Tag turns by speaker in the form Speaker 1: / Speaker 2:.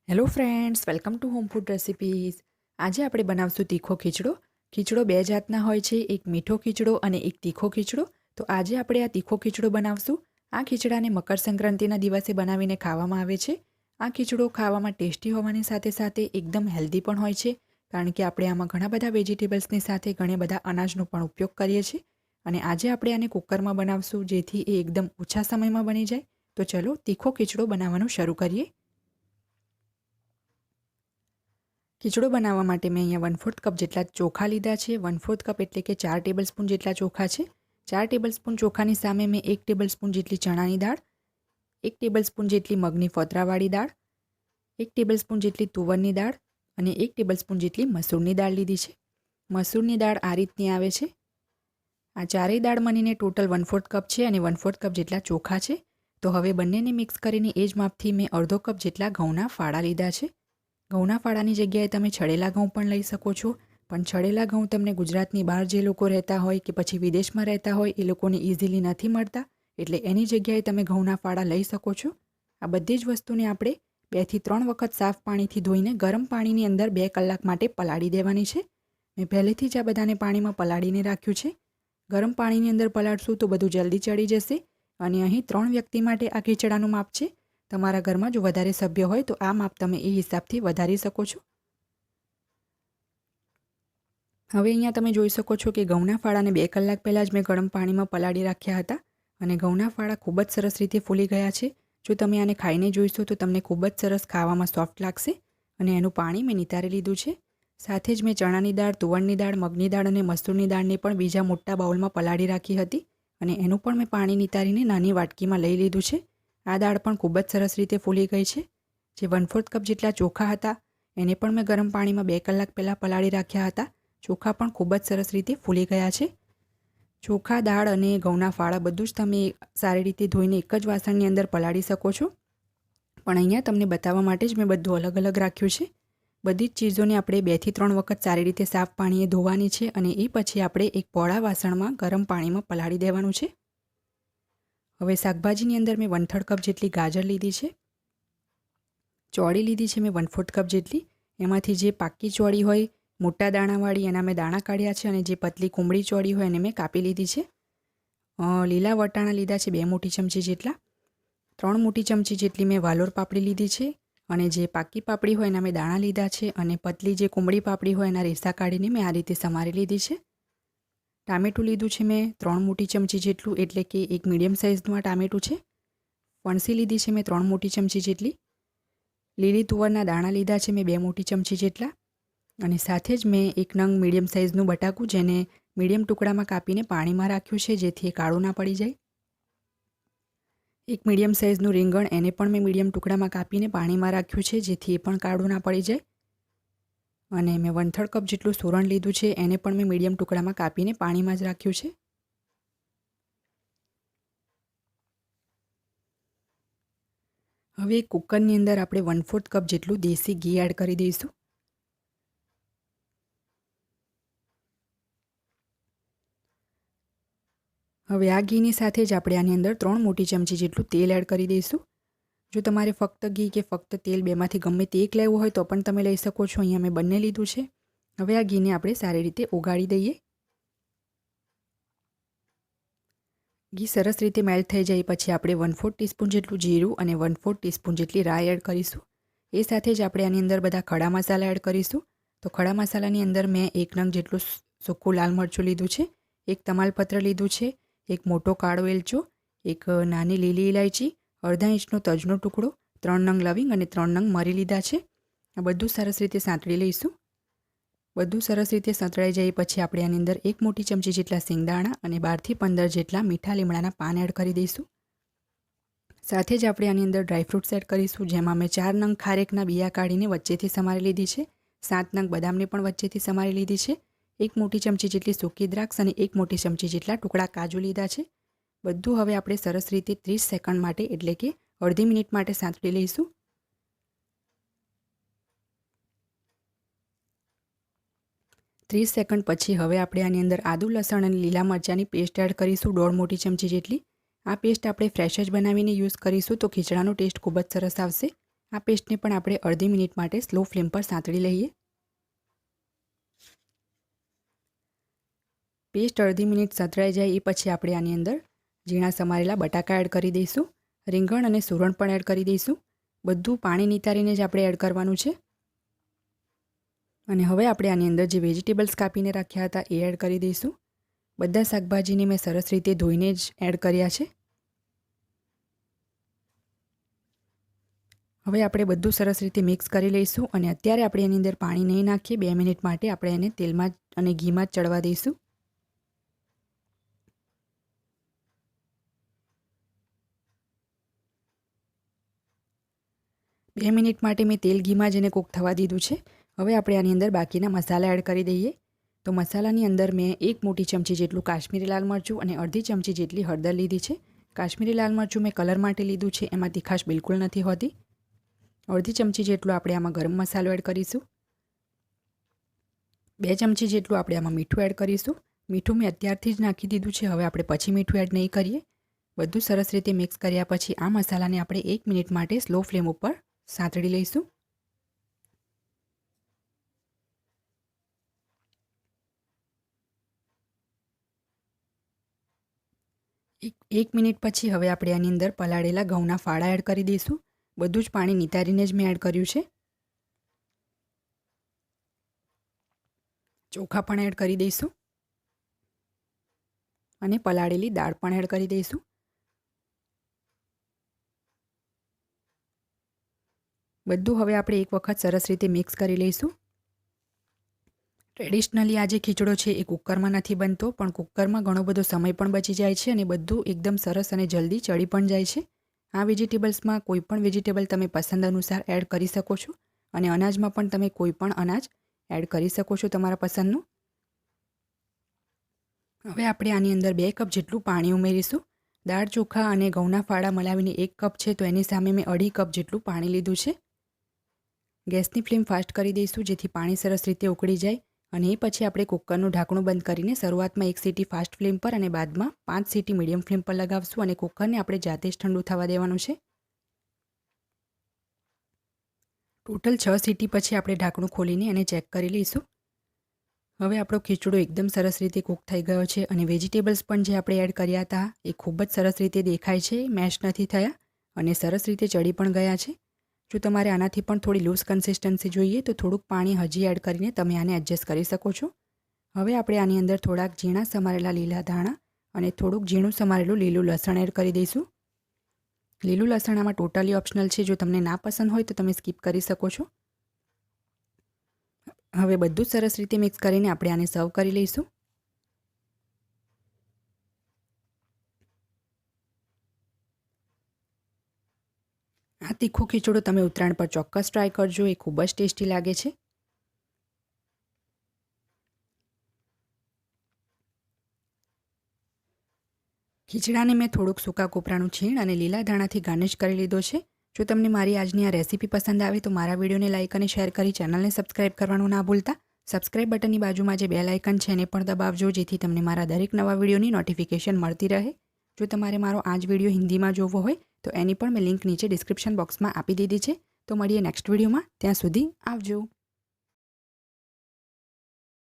Speaker 1: Hello friends, welcome to home food recipes. આજે આપણે બનાવશું તીખો ખીચડો. ખીચડો બે જાતના હોય છે, એક મીઠો ખીચડો અને એક તીખો ખીચડો. તો આજે આપણે આ તીખો ખીચડો બનાવશું. આ ખીચડાને મકરસંક્રાંતિના દિવસે બનાવીને ખાવામાં આવે છે. આ ખીચડો ખાવામાં ટેસ્ટી હોવાની સાથે સાથે એકદમ હેલ્ધી પણ હોય છે, કારણ કે આપણે આમાં ઘણા બધા વેજીટેબલ્સની સાથે ઘણા બધા અનાજનો પણ ઉપયોગ કરીએ છીએ. અને આજે આપણે આને કુકરમાં બનાવશું, જેથી એ એકદમ ઓછા સમયમાં બની જાય. તો ચલો તીખો ખીચડો બનાવવાનું શરૂ કરીએ. ખીચડો બનાવવા માટે મેં અહીંયા 1/4 કપ જેટલા ચોખા લીધા છે. 1/4 કપ એટલે કે 4 ટેબલસ્પૂન જેટલા ચોખા છે. 4 ટેબલસ્પૂન ચોખાની સામે મેં 1 ટેબલસ્પૂન જેટલી ચણાની દાળ, 1 ટેબલસ્પૂન જેટલી મગની ફોતરાવાળી દાળ, 1 ટેબલસ્પૂન જેટલી તુવરની દાળ અને 1 ટેબલસ્પૂન જેટલી મસૂરની દાળ લીધી છે. મસૂરની દાળ આ રીતની આવે છે. આ ચારેય દાળ મળીને ટોટલ 1/4 કપ છે અને 1/4 કપ જેટલા ચોખા છે. તો હવે બંનેને મિક્સ કરીને એ જ માપથી મેં અડધો કપ જેટલા ઘઉંના ફાળા લીધા છે. ઘઉંના ફાળાની જગ્યાએ તમે છડેલા ઘઉં પણ લઈ શકો છો, પણ છડેલા ઘઉં તમને ગુજરાતની બહાર જે લોકો રહેતા હોય કે પછી વિદેશમાં રહેતા હોય એ લોકોને ઇઝીલી નથી મળતા, એટલે એની જગ્યાએ તમે ઘઉંના ફાળા લઈ શકો છો. આ બધી જ વસ્તુને આપણે 2 થી 3 વખત સાફ પાણીથી ધોઈને ગરમ પાણીની અંદર 2 કલાક માટે પલાળી દેવાની છે. મેં પહેલેથી જ આ બધાને પાણીમાં પલાળીને રાખ્યું છે. ગરમ પાણીની અંદર પલાળશું તો બધું જલ્દી ચડી જશે. અને અહીં 3 વ્યક્તિ માટે આ ખીચડાનું માપ છે. તમારા ઘરમાં જો વધારે સભ્ય હોય તો આ માપ તમે એ હિસાબથી વધારી શકો છો. હવે અહીંયા તમે જોઈ શકો છો કે ઘઉંના ફાળાને 2 કલાક પહેલાં જ મેં ગરમ પાણીમાં પલાળી રાખ્યા હતા અને ઘઉંના ફાળા ખૂબ જ સરસ રીતે ફૂલી ગયા છે. જો તમે આને ખાઈને જોઈશો તો તમને ખૂબ જ સરસ ખાવામાં સોફ્ટ લાગશે. અને એનું પાણી મેં નિતારી લીધું છે. સાથે જ મેં ચણાની દાળ, તુવરની દાળ, મગની દાળ અને મસૂરની દાળને પણ બીજા મોટા બાઉલમાં પલાળી રાખી હતી અને એનું પણ મેં પાણી નિતારીને નાની વાટકીમાં લઈ લીધું છે. આ દાળ પણ ખૂબ જ સરસ રીતે ફૂલી ગઈ છે. જે 1/4 કપ જેટલા ચોખા હતા એને પણ મેં ગરમ પાણીમાં 2 કલાક પહેલાં પલાળી રાખ્યા હતા. ચોખા પણ ખૂબ જ સરસ રીતે ફૂલી ગયા છે. ચોખા, દાળ અને ઘઉંના ફાળા બધું જ તમે સારી રીતે ધોઈને એક જ વાસણની અંદર પલાળી શકો છો. પણ અહીંયા તમને બતાવવા માટે જ મેં બધું અલગ અલગ રાખ્યું છે. બધી જ ચીજોને આપણે 2 થી 3 વખત સારી રીતે સાફ પાણીએ ધોવાની છે અને એ પછી આપણે એક પોળા વાસણમાં ગરમ પાણીમાં પલાળી દેવાનું છે. હવે શાકભાજીની અંદર મેં 1/3 કપ જેટલી ગાજર લીધી છે. ચોળી લીધી છે મેં 1/4 કપ જેટલી. એમાંથી જે પાકી ચોળી હોય મોટા દાણાવાળી એના મેં દાણા કાઢ્યા છે અને જે પતલી કુમળી ચોળી હોય એને મેં કાપી લીધી છે. લીલા વટાણા લીધા છે 2 મોટી ચમચી જેટલા. 3 મોટી ચમચી જેટલી મેં વાલોર પાપડી લીધી છે અને જે પાકી પાપડી હોય એના મેં દાણા લીધા છે અને પતલી જે કુમળી પાપડી હોય એના રેસા કાઢીને મેં આ રીતે સમારી લીધી છે. ટામેટું લીધું છે મેં 3 મોટી ચમચી જેટલું, એટલે કે એક મીડિયમ સાઇઝનું આ ટામેટું છે. ફણસી લીધી છે મેં 3 મોટી ચમચી જેટલી. લીલી તુવરના દાણા લીધા છે મેં 2 મોટી ચમચી જેટલા અને સાથે જ મેં એક નંગ મીડિયમ સાઇઝનું બટાકું જેને મીડિયમ ટુકડામાં કાપીને પાણીમાં રાખ્યું છે, જેથી એ કાળું ના પડી જાય. એક મીડિયમ સાઇઝનું રીંગણ એને પણ મેં મીડિયમ ટુકડામાં કાપીને પાણીમાં રાખ્યું છે, જેથી એ પણ કાળું ના પડી જાય. અને મેં 1/3 કપ જેટલું સુરણ લીધું છે, એને પણ મેં મીડિયમ ટુકડામાં કાપીને પાણીમાં જ રાખ્યું છે. હવે કુકરની અંદર આપણે 1/4 કપ જેટલું દેશી ઘી એડ કરી દઈશું. હવે આ ઘીની સાથે જ આપણે આની અંદર 3 મોટી ચમચી જેટલું તેલ એડ કરી દઈશું. જો તમારે ફક્ત ઘી કે ફક્ત તેલ બેમાંથી ગમે તે એક લેવું હોય તો પણ તમે લઈ શકો છો. અહીંયા મેં બંને લીધું છે. હવે આ ઘીને આપણે સારી રીતે ઓગાળી દઈએ. ઘી સરસ રીતે મેલ્ટ થઈ જાય પછી આપણે 1/4 ટીસ્પૂન જેટલું જીરું અને 1/4 ટીસ્પૂન જેટલી રાઈ એડ કરીશું. એ સાથે જ આપણે આની અંદર બધા ખડા મસાલા એડ કરીશું. તો ખડા મસાલાની અંદર મેં 1 નંગ જેટલું સૂકું લાલ મરચું લીધું છે, 1 તમાલપત્ર લીધું છે, 1 મોટો કાળો એલચો, 1 નાની લીલી ઇલાયચી, અડધા ઇંચનો તજનો ટુકડો, 3 નંગ લવિંગ અને 3 નંગ મરી લીધા છે. આ બધું સરસ રીતે સાંતળી લઈશું. બધું સરસ રીતે સંતળાઈ જાય પછી આપણે આની અંદર 1 મોટી ચમચી જેટલા સિંગદાણા અને 12 થી 15 જેટલા મીઠા લીમડાના પાન એડ કરી દઈશું. સાથે જ આપણે આની અંદર ડ્રાયફ્રૂટ્સ એડ કરીશું, જેમાં મેં 4 નંગ ખારેકના બિયા કાઢીને વચ્ચેથી સમારી લીધી છે, 7 નંગ બદામને પણ વચ્ચેથી સમારી લીધી છે, 1 મોટી ચમચી જેટલી સૂકી દ્રાક્ષ અને 1 મોટી ચમચી જેટલા ટુકડા કાજુ લીધા છે. બધું હવે આપણે સરસ રીતે 30 સેકન્ડ માટે એટલે કે અડધી મિનિટ માટે સાંતળી લઈશું. ત્રીસ સેકન્ડ પછી હવે આપણે આની અંદર આદુ, લસણ અને લીલા મરચાંની પેસ્ટ એડ કરીશું 1.5 મોટી ચમચી જેટલી. આ પેસ્ટ આપણે ફ્રેશ જ બનાવીને યુઝ કરીશું તો ખીચડાનો ટેસ્ટ ખૂબ જ સરસ આવશે. આ પેસ્ટને પણ આપણે અડધી મિનિટ માટે સ્લો ફ્લેમ પર સાંતળી લઈએ. પેસ્ટ અડધી મિનિટ સાંતળાઈ જાય એ પછી આપણે આની અંદર ઝીણા સમારેલા બટાકા એડ કરી દઈશું. રીંગણ અને સુરણ પણ એડ કરી દઈશું. બધું પાણી નિતારીને જ આપણે એડ કરવાનું છે. અને હવે આપણે આની અંદર જે વેજીટેબલ્સ કાપીને રાખ્યા હતા એ એડ કરી દઈશું. બધા શાકભાજીને મેં સરસ રીતે ધોઈને જ એડ કર્યા છે. હવે આપણે બધું સરસ રીતે મિક્સ કરી લઈશું અને અત્યારે આપણે એની અંદર પાણી નહીં નાખીએ. 2 મિનિટ માટે આપણે એને તેલમાં અને ઘીમાં જ ચડવા દઈશું. 2 મિનિટ માટે મેં તેલ ઘીમાં જ એને કૂક થવા દીધું છે. હવે આપણે આની અંદર બાકીના મસાલા એડ કરી દઈએ. તો મસાલાની અંદર મેં 1 મોટી ચમચી જેટલું કાશ્મીરી લાલ મરચું અને અડધી ચમચી જેટલી હળદર લીધી છે. કાશ્મીરી લાલ મરચું મેં કલર માટે લીધું છે, એમાં તીખાશ બિલકુલ નથી હોતી. અડધી ચમચી જેટલું આપણે આમાં ગરમ મસાલો એડ કરીશું. 2 ચમચી જેટલું આપણે આમાં મીઠું એડ કરીશું. મીઠું મેં અત્યારથી જ નાખી દીધું છે, હવે આપણે પછી મીઠું એડ નહીં કરીએ. બધું સરસ રીતે મિક્સ કર્યા પછી આ મસાલાને આપણે 1 મિનિટ માટે સ્લો ફ્લેમ ઉપર સાંતળી લઈશું. એક મિનિટ પછી હવે આપણે આની અંદર પલાળેલા ઘઉંના ફાળા એડ કરી દઈશું. બધું જ પાણી નિતારીને જ મેં એડ કર્યું છે. ચોખા પણ એડ કરી દઈશું અને પલાળેલી દાળ પણ એડ કરી દઈશું. બધું હવે આપણે એક વખત સરસ રીતે મિક્સ કરી લઈશું. ટ્રેડિશનલી આ જે ખીચડો છે એ કુકરમાં નથી બનતો, પણ કુકરમાં ઘણો બધો સમય પણ બચી જાય છે અને બધું એકદમ સરસ અને જલ્દી ચડી પણ જાય છે. આ વેજીટેબલ્સમાં કોઈ પણ વેજીટેબલ તમે પસંદ અનુસાર એડ કરી શકો છો અને અનાજમાં પણ તમે કોઈ પણ અનાજ એડ કરી શકો છો તમારા પસંદનું. હવે આપણે આની અંદર 2 કપ જેટલું પાણી ઉમેરીશું. દાળ ચોખા અને ઘઉંના ફાળા મલાવીને 1 કપ છે, તો એની સામે મેં 2.5 કપ જેટલું પાણી લીધું છે. ગેસની ફ્લેમ ફાસ્ટ કરી દઈશું જેથી પાણી સરસ રીતે ઉકળી જાય અને એ પછી આપણે કુકરનું ઢાંકણું બંધ કરીને શરૂઆતમાં 1 સીટી ફાસ્ટ ફ્લેમ પર અને બાદમાં 5 સીટી મીડિયમ ફ્લેમ પર લગાવશું અને કુકરને આપણે જાતે જ ઠંડુ થવા દેવાનું છે. ટોટલ 6 સીટી પછી આપણે ઢાંકણું ખોલીને એને ચેક કરી લઈશું. હવે આપણો ખીચડો એકદમ સરસ રીતે કૂક થઈ ગયો છે અને વેજીટેબલ્સ પણ જે આપણે એડ કર્યા હતા એ ખૂબ જ સરસ રીતે દેખાય છે, મેશ નથી થયા અને સરસ રીતે ચડી પણ ગયા છે. જો તમારે આનાથી પણ થોડી લૂઝ કન્સિસ્ટન્સી જોઈએ તો થોડુંક પાણી હજી એડ કરીને તમે આને એડજસ્ટ કરી શકો છો. હવે આપણે આની અંદર થોડાક ઝીણા સમારેલા લીલા ધાણા અને થોડુંક ઝીણું સમારેલું લીલું લસણ એડ કરી દઈશું. લીલું લસણ આમાં ટોટલી ઓપ્શનલ છે, જો તમને ના પસંદ હોય તો તમે સ્કીપ કરી શકો છો. હવે બધું સરસ રીતે મિક્સ કરીને આપણે આને સર્વ કરી લઈશું. આ તીખો ખીચડો તમે ઉત્તરાયણ પર ચોક્કસ ટ્રાય કરજો, એ ખૂબ જ ટેસ્ટી લાગે છે. ખીચડાને મેં થોડુંક સૂકા કોપરાનું છીણ અને લીલા ધાણાથી ગાર્નિશ કરી લીધો છે. જો તમને મારી આજની આ રેસીપી પસંદ આવે તો મારા વિડીયોને લાઇક અને શેર કરી ચેનલને સબસ્ક્રાઇબ કરવાનું ના ભૂલતા. સબસ્ક્રાઇબ બટનની બાજુમાં જે બેલ આઇકન છે એને પણ દબાવજો જેથી તમને મારા દરેક નવા વિડીયોની નોટિફિકેશન મળતી રહે. જો તમારે મારો આ જ વિડીયો હિન્દીમાં જોવો હોય તો એની પણ મેં લિંક નીચે ડિસ્ક્રિપ્શન બોક્સમાં આપી દીધી છે. તો મળીએ નેક્સ્ટ વિડીયોમાં. ત્યાં સુધી આવજો.